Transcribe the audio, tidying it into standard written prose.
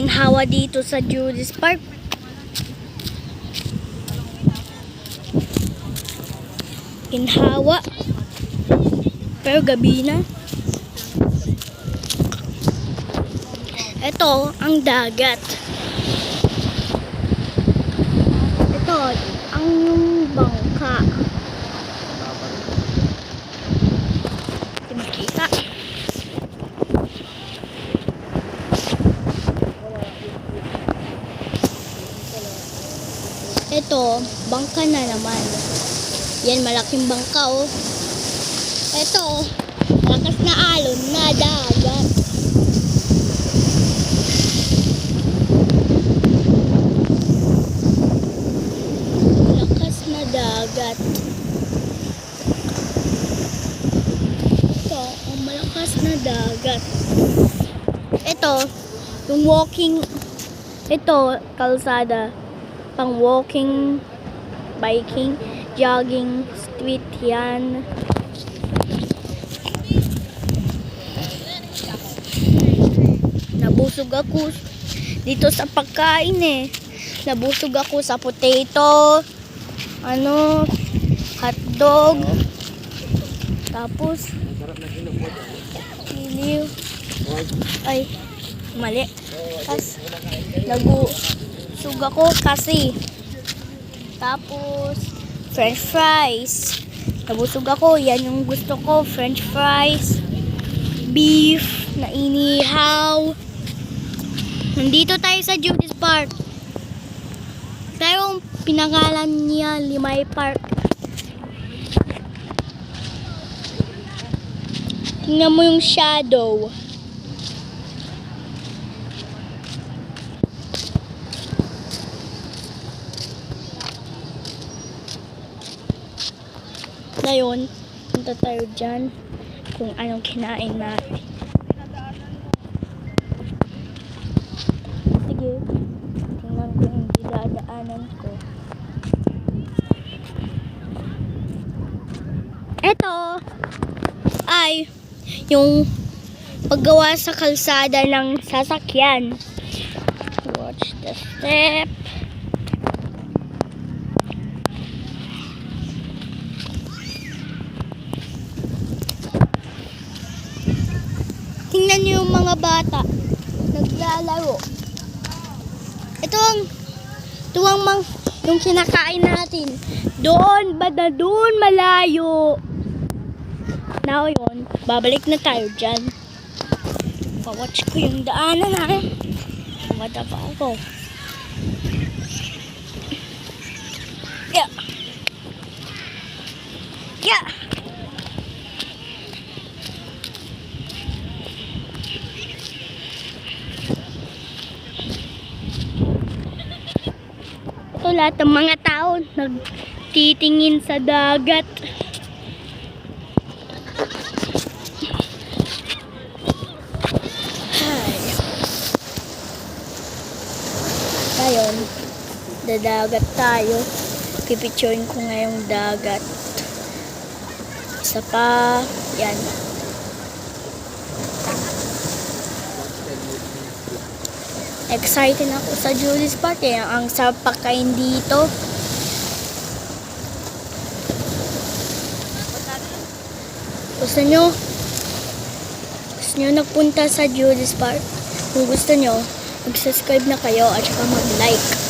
ginhawa dito sa Julius Park. Ginhawa. Pero gabi na. Ito ang dagat. Ito ang bangka. Hindi makita. Ito, bangka na naman. Yan, malaking bangka oh. Ito, lakas na alon na dagat. Lakas na dagat. Ito, ang malakas na dagat. Ito, yung walking, ito, kalsada. Pang walking, biking, jogging, street yan. Nabusog ako dito sa pagkain eh. Nabusog ako sa potato, hotdog, tapos iliw. Ay, mali. Tapos nabusog ako kasi. Tapos french fries. Nabusog ako. Yan yung gusto ko. French fries. Beef na inihaw. Nandito tayo sa Julius Park. Pero pinangalan niya Limay Park. Tingnan mo yung shadow. Ngayon, punta tayo dyan kung anong kinain natin. Sige, tingnan ko yung dinadaanan ko. Ito ay yung paggawa sa kalsada ng sasakyan. Watch the step. Tingnan niyo yung mga bata naglalaro. Ito yung kinakain natin. Doon, banda doon, malayo. Now yun, babalik na tayo dyan. Pa-watch ko yung daanan ha. Mata pa ako. Yeah. Yeah. Ito lahat ng mga tao nagtitingin sa dagat. Ngayon, dadagat tayo. Pipicturein ko ngayong dagat. Isa pa, yan. Excited ako sa Julius Park eh. Ang sarap pagkain dito. Gusto nyo nagpunta sa Julius Park? Kung gusto nyo, mag-subscribe na kayo at saka mag-like.